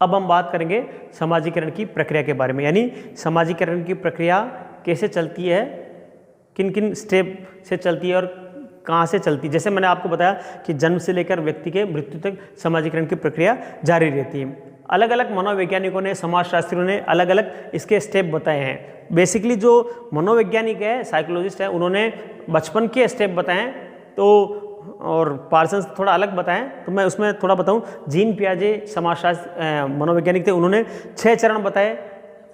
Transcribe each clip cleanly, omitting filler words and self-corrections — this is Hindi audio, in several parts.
अब हम बात करेंगे समाजीकरण की प्रक्रिया के बारे में, यानी समाजीकरण की प्रक्रिया कैसे चलती है, किन किन स्टेप से चलती है और कहाँ से चलती है। जैसे मैंने आपको बताया कि जन्म से लेकर व्यक्ति के मृत्यु तक समाजीकरण की प्रक्रिया जारी रहती है। अलग अलग मनोवैज्ञानिकों ने, समाजशास्त्रियों ने अलग अलग इसके स्टेप बताए हैं। बेसिकली जो मनोवैज्ञानिक है, साइकोलॉजिस्ट है, उन्होंने बचपन के स्टेप बताए हैं, तो और पार्सन्स थोड़ा अलग बताएं, तो मैं उसमें थोड़ा बताऊं। जीन पियाजे समाजशास्त्र मनोवैज्ञानिक थे, उन्होंने 6 चरण बताए।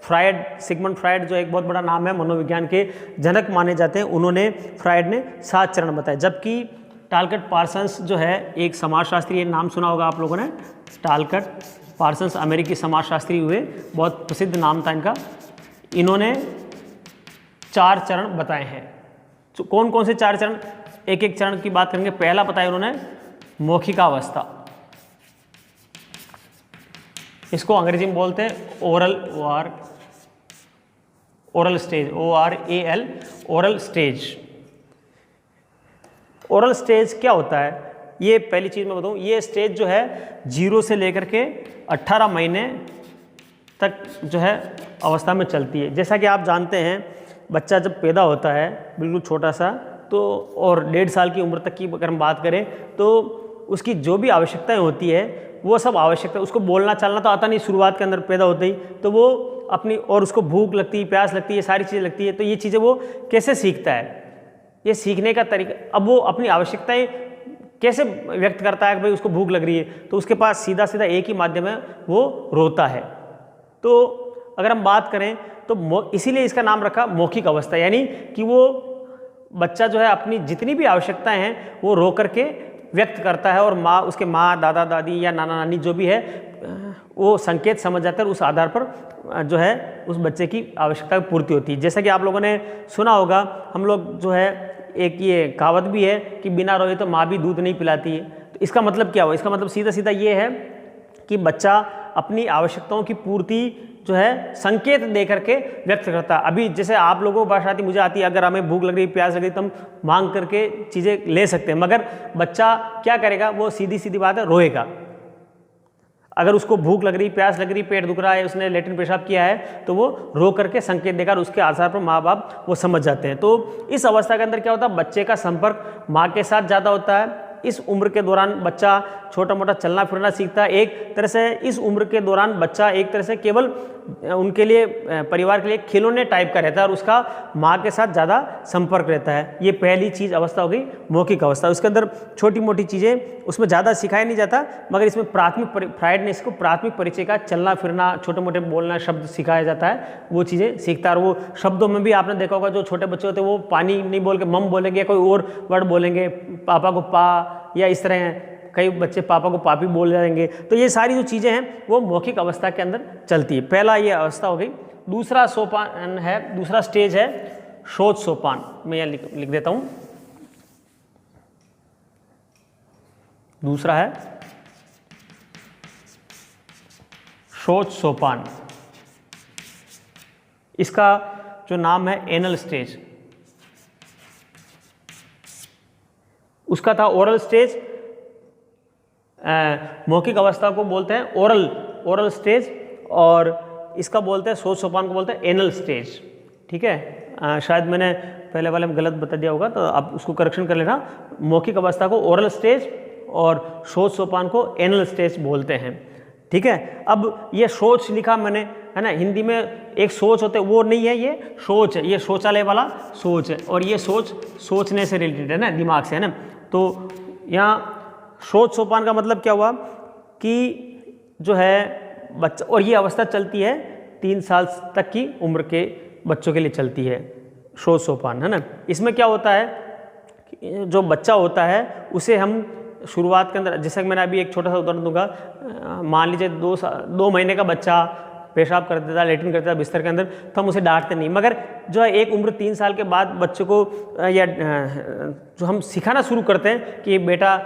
फ्रायड, सिगमंड फ्रायड जो एक बहुत बड़ा नाम है, मनोविज्ञान के जनक माने जाते हैं, उन्होंने, फ्रायड ने 7 चरण बताए। जबकि टालकट पार्सन्स जो है एक समाजशास्त्री, नाम सुना होगा आप लोगों ने, टालकट पार्सन्स अमेरिकी समाजशास्त्री हुए, बहुत प्रसिद्ध नाम था इनका। इन्होंने 4 चरण बताए हैं। तो कौन कौन से 4 चरण, एक एक चरण की बात करेंगे। पहला बताया उन्होंने मौखिकावस्था, इसको अंग्रेजी में बोलते हैं oral stage, ORAL, oral stage. Oral stage क्या होता है, ये पहली चीज मैं बताऊं। ये स्टेज जो है 0 से लेकर के 18 महीने तक जो है अवस्था में चलती है। जैसा कि आप जानते हैं, बच्चा जब पैदा होता है बिल्कुल छोटा सा, तो और 1.5 साल की उम्र तक की अगर हम बात करें, तो उसकी जो भी आवश्यकताएं होती है वो सब आवश्यकता, उसको बोलना चालना तो आता नहीं शुरुआत के अंदर पैदा होते ही, तो वो अपनी, और उसको भूख लगती है, प्यास लगती है, सारी चीज़ें लगती है, तो ये चीज़ें वो कैसे सीखता है, ये सीखने का तरीका। अब वो अपनी आवश्यकताएं कैसे व्यक्त करता है कि भाई उसको भूख लग रही है, तो उसके पास सीधा सीधा एक ही माध्यम है, वो रोता है। तो अगर हम बात करें तो इसीलिए इसका नाम रखा मौखिक अवस्था, यानी कि वो बच्चा जो है अपनी जितनी भी आवश्यकताएं हैं वो रो करके व्यक्त करता है, और माँ, उसके माँ, दादा दादी या नाना नानी जो भी है, वो संकेत समझ जाते हैं, उस आधार पर जो है उस बच्चे की आवश्यकता की पूर्ति होती है। जैसा कि आप लोगों ने सुना होगा, हम लोग जो है, एक ये कहावत भी है कि बिना रोए तो माँ भी दूध नहीं पिलाती है। तो इसका मतलब क्या हुआ, इसका मतलब सीधा सीधा ये है कि बच्चा अपनी आवश्यकताओं की पूर्ति जो है संकेत दे करके व्यक्त करता है। अभी जैसे आप लोगों को भाषा आती, मुझे आती है, अगर हमें भूख लग रही, प्यास लग रही, तो हम मांग करके चीज़ें ले सकते हैं, मगर बच्चा क्या करेगा, वो सीधी सीधी बात है, रोएगा। अगर उसको भूख लग रही, प्यास लग रही, पेट दुख रहा है, उसने लेटरिन पेशाब किया है, तो वो रो करके संकेत देकर उसके आधार पर माँ बाप वो समझ जाते हैं। तो इस अवस्था के अंदर क्या होता है, बच्चे का संपर्क माँ के साथ ज़्यादा होता है। इस उम्र के दौरान बच्चा छोटा मोटा चलना फिरना सीखता है। एक तरह से इस उम्र के दौरान बच्चा एक तरह से केवल उनके लिए, परिवार के लिए खिलौने टाइप का रहता है, और उसका माँ के साथ ज़्यादा संपर्क रहता है। ये पहली चीज़ अवस्था हो गई मौखिक अवस्था। उसके अंदर छोटी मोटी चीज़ें उसमें ज़्यादा सिखाया नहीं जाता, मगर इसमें फ्रायड ने इसको प्राथमिक परिचय का, चलना फिरना, छोटे मोटे बोलना, शब्द सिखाया जाता है, वो चीज़ें सीखता है। और वो शब्दों में भी आपने देखा होगा, जो छोटे बच्चे होते हैं वो पानी नहीं बोल के मम बोलेंगे, कोई और वर्ड बोलेंगे, पापा को पा, या इस तरह कई बच्चे पापा को पापी बोल जाएंगे। तो ये सारी जो चीज़ें हैं वो मौखिक अवस्था के अंदर चलती है। पहला ये अवस्था हो गई। दूसरा सोपान है, दूसरा स्टेज है शोध सोपान। मैं यहाँ लिख देता हूँ। दूसरा है शोध सोपान। इसका जो नाम है एनल स्टेज, उसका था ओरल स्टेज। मौखिक अवस्था को बोलते हैं ओरल स्टेज, और इसका बोलते हैं शोध सोपान को बोलते हैं एनल स्टेज। ठीक है, शायद मैंने पहले वाले में गलत बता दिया होगा, तो आप उसको करेक्शन कर लेना। मौखिक अवस्था को ओरल स्टेज और शोध सोपान को एनल स्टेज बोलते हैं। ठीक है, अब ये सोच लिखा मैंने, है ना, हिंदी में एक सोच होते, वो नहीं है, ये सोच है, ये शौचालय वाला सोच है, और ये सोच सोचने से रिलेटेड है ना, दिमाग से, है ना। तो यहाँ शोध सोपान का मतलब क्या हुआ कि जो है बच्चा, और ये अवस्था चलती है 3 साल तक की उम्र के बच्चों के लिए चलती है शोध सोपान, है ना। इसमें क्या होता है कि जो बच्चा होता है उसे हम शुरुआत के अंदर, जैसे मैंने अभी एक छोटा सा उदाहरण दूंगा, मान लीजिए 2 महीने का बच्चा पेशाब कर देता, लेटरिन करता है बिस्तर के अंदर, तो हम उसे डांटते नहीं, मगर जो है एक उम्र 3 साल के बाद बच्चों को या जो हम सिखाना शुरू करते हैं कि बेटा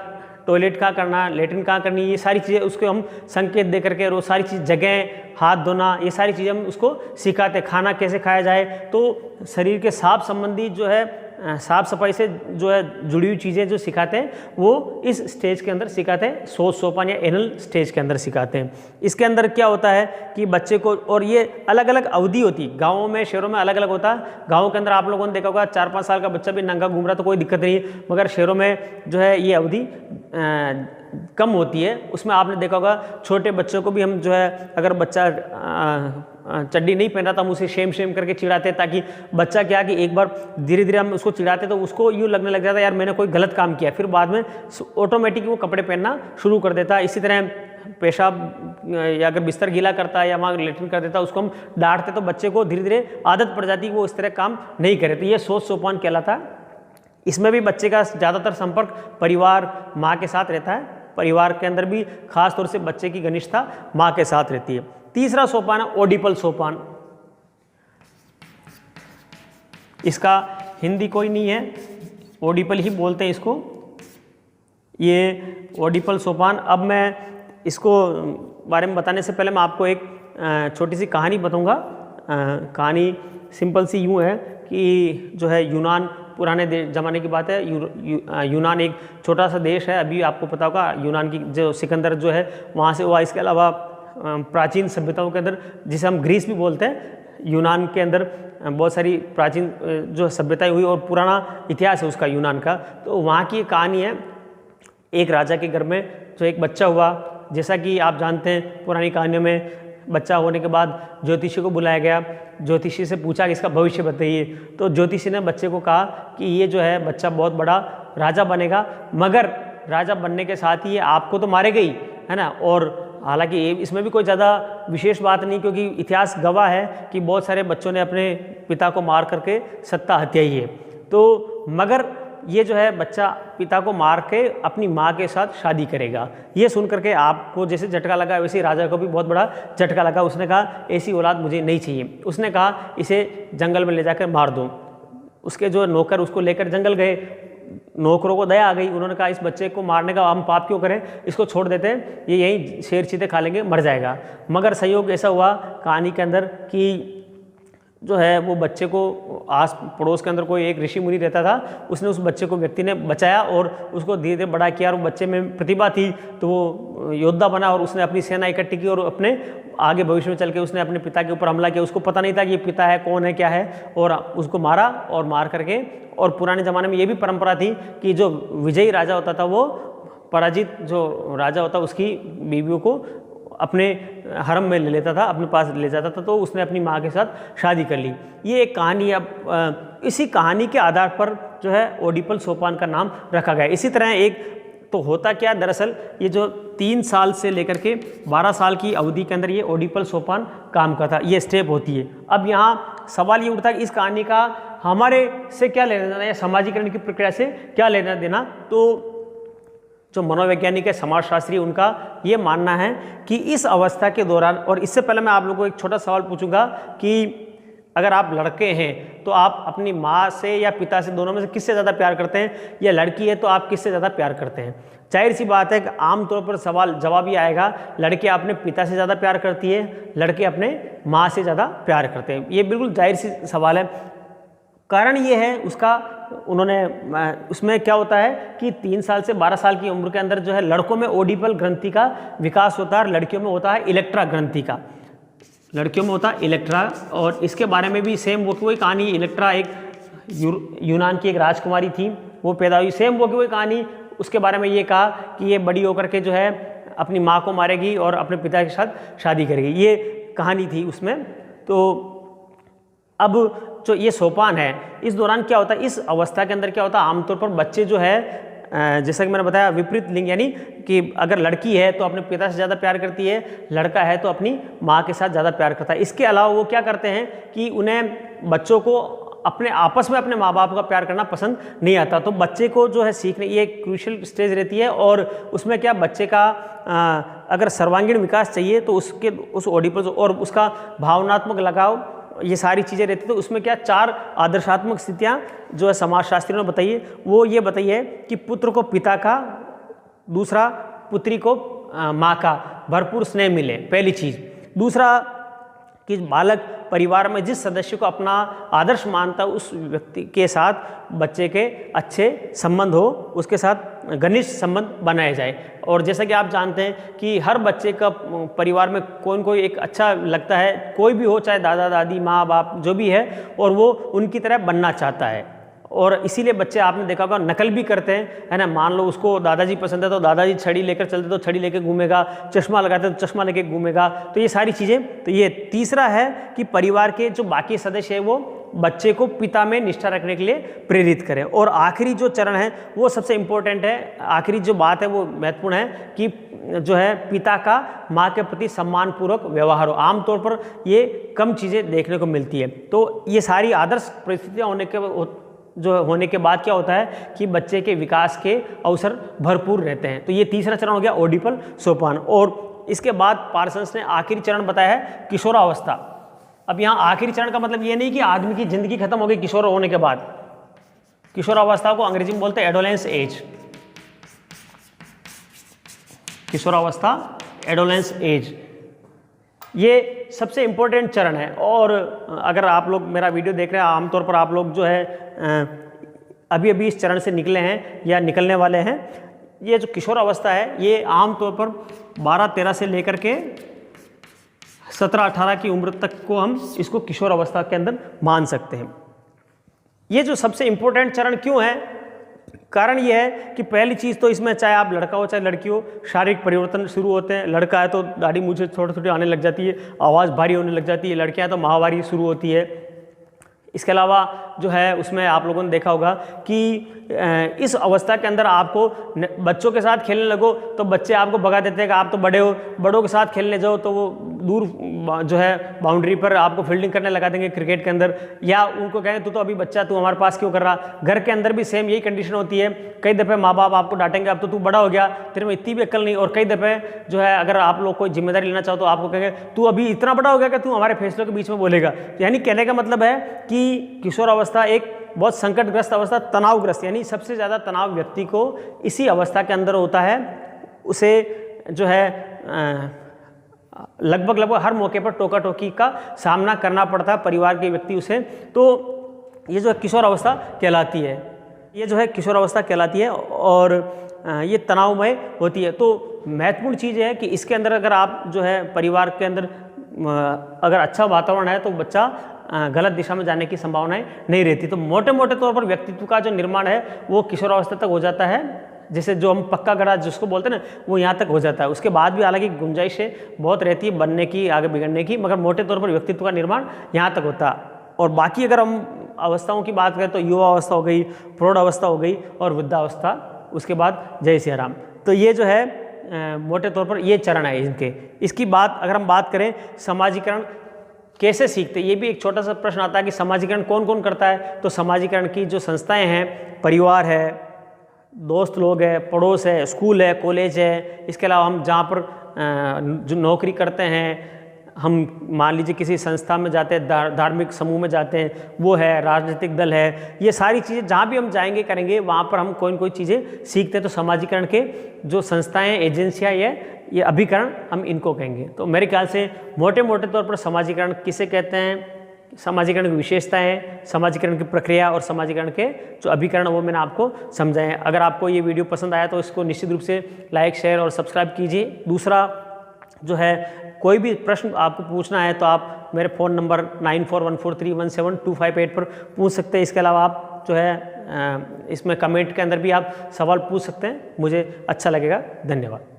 टॉयलेट कहाँ करना, लेटरिन कहाँ करनी, ये सारी चीज़ें उसको हम संकेत दे करके, और वो सारी चीज़, जगह, हाथ धोना, ये सारी चीज़ें हम उसको सिखाते हैं। खाना कैसे खाया जाए, तो शरीर के साफ संबंधी जो है साफ सफाई से जो है जुड़ी हुई चीज़ें जो सिखाते हैं वो इस स्टेज के अंदर सिखाते हैं, सोपान या एनल स्टेज के अंदर सिखाते हैं। इसके अंदर क्या होता है कि बच्चे को, और ये अलग अलग अवधि होती है, गाँवों में शहरों में अलग अलग होता है। गाँव के अंदर आप लोगों ने देखा होगा 4-5 साल का बच्चा भी नंगा घूम रहा तो कोई दिक्कत नहीं, मगर शहरों में जो है ये अवधि कम होती है। उसमें आपने देखा होगा छोटे बच्चों को भी हम जो है, अगर बच्चा चड्डी नहीं पहन रहा था हम उसे शेम करके चिढ़ाते, ताकि बच्चा क्या कि एक बार धीरे धीरे हम उसको चिढ़ाते तो उसको यूँ लगने लग जाता यार मैंने कोई गलत काम किया, फिर बाद में ऑटोमेटिक वो कपड़े पहनना शुरू कर देता। इसी तरह पेशाब या अगर बिस्तर गीला करता है या वहाँ लेटरिन कर देता उसको हम डांटते तो बच्चे को धीरे धीरे आदत पड़ जाती वो इस तरह काम नहीं करे। तो ये सोपान कहलाता है। इसमें भी बच्चे का ज़्यादातर संपर्क परिवार माँ के साथ रहता है। परिवार के अंदर भी खास तौर से बच्चे की घनिष्ठता माँ के साथ रहती है। तीसरा सोपान है ओडिपल सोपान। इसका हिंदी कोई नहीं है, ओडिपल ही बोलते हैं इसको। ये ओडिपल सोपान, अब मैं इसको बारे में बताने से पहले मैं आपको एक छोटी सी कहानी बताऊंगा। कहानी सिंपल सी यूँ है कि जो है यूनान, पुराने ज़माने की बात है, यूनान एक छोटा सा देश है। अभी आपको पता होगा यूनान की जो सिकंदर जो है वहाँ से हुआ। इसके अलावा प्राचीन सभ्यताओं के अंदर, जिसे हम ग्रीस भी बोलते हैं, यूनान के अंदर बहुत सारी प्राचीन जो सभ्यताएं हुई और पुराना इतिहास है उसका यूनान का। तो वहाँ की कहानी है, एक राजा के घर में जो एक बच्चा हुआ। जैसा कि आप जानते हैं पुरानी कहानियों में बच्चा होने के बाद ज्योतिषी को बुलाया गया, ज्योतिषी से पूछा कि इसका भविष्य बताइए। तो ज्योतिषी ने बच्चे को कहा कि ये जो है बच्चा बहुत बड़ा राजा बनेगा, मगर राजा बनने के साथ ही ये आपको तो मारेगा ही, है ना। और हालांकि इसमें भी कोई ज़्यादा विशेष बात नहीं, क्योंकि इतिहास गवाह है कि बहुत सारे बच्चों ने अपने पिता को मार करके सत्ता हत्याई है। तो मगर ये जो है बच्चा पिता को मार के अपनी माँ के साथ शादी करेगा। ये सुन करके आपको जैसे झटका लगा वैसे ही राजा को भी बहुत बड़ा झटका लगा। उसने कहा ऐसी औलाद मुझे नहीं चाहिए। उसने कहा इसे जंगल में ले जाकर मार दो। उसके जो नौकर उसको लेकर जंगल गए। नौकरों को दया आ गई, उन्होंने कहा इस बच्चे को मारने का हम पाप क्यों करें, इसको छोड़ देते हैं, ये यहीं शेर चीते खा लेंगे, मर जाएगा। मगर संयोग ऐसा हुआ कहानी के अंदर कि जो है वो बच्चे को आस पड़ोस के अंदर कोई एक ऋषि मुनि रहता था, उसने उस बच्चे को व्यक्ति ने बचाया और उसको धीरे धीरे बड़ा किया। और वो बच्चे में प्रतिभा थी तो वो योद्धा बना और उसने अपनी सेना इकट्ठी की और अपने आगे भविष्य में चल के उसने अपने पिता के ऊपर हमला किया। उसको पता नहीं था कि ये पिता है, कौन है, क्या है, और उसको मारा। और मार करके, और पुराने ज़माने में ये भी परंपरा थी कि जो विजयी राजा होता था वो पराजित जो राजा होता उसकी बीवियों को अपने हरम में ले लेता था, अपने पास ले जाता था। तो उसने अपनी माँ के साथ शादी कर ली। ये एक कहानी। अब इसी कहानी के आधार पर जो है ओडिपल सोपान का नाम रखा गया। इसी तरह एक तो होता क्या, दरअसल ये जो 3 साल से लेकर के 12 साल की अवधि के अंदर ये ओडिपल सोपान काम करता है, ये स्टेप होती है। अब यहाँ सवाल ये उठता है कि इस कहानी का हमारे से क्या लेना देना, या सामाजिकरण की प्रक्रिया से क्या लेना देना। तो जो मनोवैज्ञानिक है, समाजशास्त्री, उनका ये मानना है कि इस अवस्था के दौरान, और इससे पहले मैं आप लोगों को एक छोटा सवाल पूछूंगा कि अगर आप लड़के हैं तो आप अपनी माँ से या पिता से, दोनों में से किससे ज़्यादा प्यार करते हैं, या लड़की है तो आप किससे ज़्यादा प्यार करते हैं। जाहिर सी बात है कि आमतौर पर सवाल जवाब ही आएगा, लड़के अपने पिता से ज़्यादा प्यार करती है, लड़के अपने माँ से ज़्यादा प्यार करते हैं। ये बिल्कुल जाहिर सी सवाल है। कारण ये है उसका, उन्होंने उसमें क्या होता है कि 3 साल से 12 साल की उम्र के अंदर जो है लड़कों में ओडिपल ग्रंथि का विकास होता है और लड़कियों में होता है इलेक्ट्रा ग्रंथि का। लड़कियों में होता है इलेक्ट्रा, और इसके बारे में भी सेम वो की वही कहानी। इलेक्ट्रा एक यूनान की एक राजकुमारी थी, वो पैदा हुई, सेम वो की वही कहानी। उसके बारे में ये कहा कि ये बड़ी होकर के जो है अपनी माँ को मारेगी और अपने पिता के साथ शादी करेगी, ये कहानी थी उसमें। तो अब जो ये सोपान है, इस दौरान क्या होता है, इस अवस्था के अंदर क्या होता है, आमतौर पर बच्चे जो है जैसा कि मैंने बताया विपरीत लिंग, यानी कि अगर लड़की है तो अपने पिता से ज़्यादा प्यार करती है, लड़का है तो अपनी माँ के साथ ज़्यादा प्यार करता है। इसके अलावा वो क्या करते हैं कि उन्हें बच्चों को अपने आपस में अपने माँ बाप का प्यार करना पसंद नहीं आता। तो बच्चे को जो है सीखने, ये एक क्रूशियल स्टेज रहती है, और उसमें क्या बच्चे का अगर सर्वांगीण विकास चाहिए तो उसके उस ओडिपल और उसका भावनात्मक लगाव, ये सारी चीज़ें रहती। तो उसमें क्या 4 आदर्शात्मक स्थितियाँ जो है समाजशास्त्रियों ने बताई है। वो ये बताई है कि पुत्र को पिता का, दूसरा पुत्री को माँ का भरपूर स्नेह मिले, पहली चीज़। दूसरा कि बालक परिवार में जिस सदस्य को अपना आदर्श मानता है उस व्यक्ति के साथ बच्चे के अच्छे संबंध हो, उसके साथ घनिष्ठ संबंध बनाए जाए। और जैसा कि आप जानते हैं कि हर बच्चे का परिवार में कोई न कोई एक अच्छा लगता है, कोई भी हो, चाहे दादा दादी माँ बाप जो भी है, और वो उनकी तरह बनना चाहता है। और इसीलिए बच्चे आपने देखा होगा नकल भी करते हैं, है ना। मान लो उसको दादाजी पसंद है तो दादाजी छड़ी लेकर चलते तो छड़ी लेकर घूमेगा, चश्मा लगाते तो चश्मा लेकर घूमेगा। तो ये सारी चीज़ें। तो ये तीसरा है कि परिवार के जो बाकी सदस्य है वो बच्चे को पिता में निष्ठा रखने के लिए प्रेरित करें। और आखिरी जो चरण है वो सबसे इम्पोर्टेंट है, आखिरी जो बात है वो महत्वपूर्ण है कि जो है पिता का माँ के प्रति सम्मानपूर्वक व्यवहार हो। आमतौर पर ये कम चीज़ें देखने को मिलती है। तो ये सारी आदर्श परिस्थितियाँ होने के बाद क्या होता है कि बच्चे के विकास के अवसर भरपूर रहते हैं। तो ये तीसरा चरण हो गया ओडिपल सोपान। और इसके बाद पार्सन्स ने आखिरी चरण बताया है किशोरावस्था। अब यहाँ आखिरी चरण का मतलब ये नहीं कि आदमी की जिंदगी खत्म हो गई किशोर होने के बाद। किशोरावस्था को अंग्रेजी में बोलते हैं एडोलेंस एज। किशोरावस्था, एडोलेंस एज, ये सबसे इम्पोर्टेंट चरण है। और अगर आप लोग मेरा वीडियो देख रहे हैं, आमतौर पर आप लोग जो है अभी अभी इस चरण से निकले हैं या निकलने वाले हैं। ये जो किशोर अवस्था है ये आमतौर पर 12-13 से लेकर के 17-18 की उम्र तक को हम इसको किशोर अवस्था के अंदर मान सकते हैं। ये जो सबसे इम्पोर्टेंट चरण क्यों है, कारण ये है कि पहली चीज़ तो इसमें चाहे आप लड़का हो चाहे लड़की हो, शारीरिक परिवर्तन शुरू होते हैं। लड़का है तो दाढ़ी मूंछें छोटी छोटी आने लग जाती है, आवाज़ भारी होने लग जाती है। लड़कियां हैं तो माहवारी शुरू होती है। इसके अलावा जो है उसमें आप लोगों ने देखा होगा कि इस अवस्था के अंदर आपको बच्चों के साथ खेलने लगो तो बच्चे आपको भगा देते हैं कि आप तो बड़े हो, बड़ों के साथ खेलने जाओ तो वो दूर जो है बाउंड्री पर आपको फील्डिंग करने लगा देंगे क्रिकेट के अंदर, या उनको कहें तू तो अभी बच्चा, तू हमारे पास क्यों कर रहा। घर के अंदर भी सेम यही कंडीशन होती है। कई दफ़े माँ बाप आपको डांटेंगे, अब तो तू बड़ा हो गया, तेरे में इतनी भी अक्ल नहीं। और कई दफ़े जो है अगर आप लोग कोई जिम्मेदारी लेना चाहो तो आपको कहेंगे तू अभी इतना बड़ा हो गया कि तू हमारे फैसलों के बीच में बोलेगा। यानी कहने का मतलब है कि किशोर अवस्था एक बहुत संकटग्रस्त अवस्था, तनावग्रस्त, यानी सबसे ज़्यादा तनाव व्यक्ति को इसी अवस्था के अंदर होता है। उसे जो है लगभग हर मौके पर टोका टोकी का सामना करना पड़ता है परिवार के व्यक्ति उसे। तो ये जो है किशोर अवस्था कहलाती है, ये जो है किशोर अवस्था कहलाती है और ये तनावमय होती है। तो महत्वपूर्ण चीज़ है कि इसके अंदर अगर आप जो है परिवार के अंदर अगर अच्छा वातावरण है तो बच्चा गलत दिशा में जाने की संभावनाएं नहीं रहती। तो मोटे मोटे तौर पर व्यक्तित्व का जो निर्माण है वो किशोरावस्था तक हो जाता है। जैसे जो हम पक्का गड़ा जिसको बोलते हैं ना, वो यहाँ तक हो जाता है। उसके बाद भी हालांकि गुंजाइशें बहुत रहती है बनने की, आगे बिगड़ने की, मगर मोटे तौर पर व्यक्तित्व का निर्माण यहाँ तक होता है। और बाकी अगर हम अवस्थाओं की बात करें तो युवा अवस्था हो गई, प्रौढ़ अवस्था हो गई और वृद्धावस्था, उसके बाद जय सिया राम। तो ये जो है मोटे तौर पर ये चरण है इनके। इसकी बात अगर हम बात करें समाजीकरण कैसे सीखते, ये भी एक छोटा सा प्रश्न आता है कि समाजीकरण कौन कौन करता है। तो समाजीकरण की जो संस्थाएं हैं, परिवार है, दोस्त लोग हैं, पड़ोस है, स्कूल है, कॉलेज है, इसके अलावा हम जहाँ पर जो नौकरी करते हैं, हम मान लीजिए किसी संस्था में जाते हैं, धार्मिक समूह में जाते हैं, वो है, राजनीतिक दल है, ये सारी चीज़ें जहाँ भी हम जाएंगे करेंगे वहाँ पर हम कोई न कोई चीज़ें सीखते हैं। तो समाजीकरण के जो संस्थाएं, एजेंसियाँ, ये अभिकरण हम इनको कहेंगे। तो मेरे ख्याल से मोटे मोटे तौर पर समाजीकरण किसे कहते हैं, समाजीकरण की विशेषताएं, समाजीकरण की प्रक्रिया और समाजीकरण के जो अभिकरण वो मैंने आपको समझाए। अगर आपको ये वीडियो पसंद आया तो इसको निश्चित रूप से लाइक, शेयर और सब्सक्राइब कीजिए। दूसरा जो है कोई भी प्रश्न आपको पूछना है तो आप मेरे फ़ोन नंबर 9414317258 पर पूछ सकते हैं। इसके अलावा आप जो है इसमें कमेंट के अंदर भी आप सवाल पूछ सकते हैं, मुझे अच्छा लगेगा। धन्यवाद।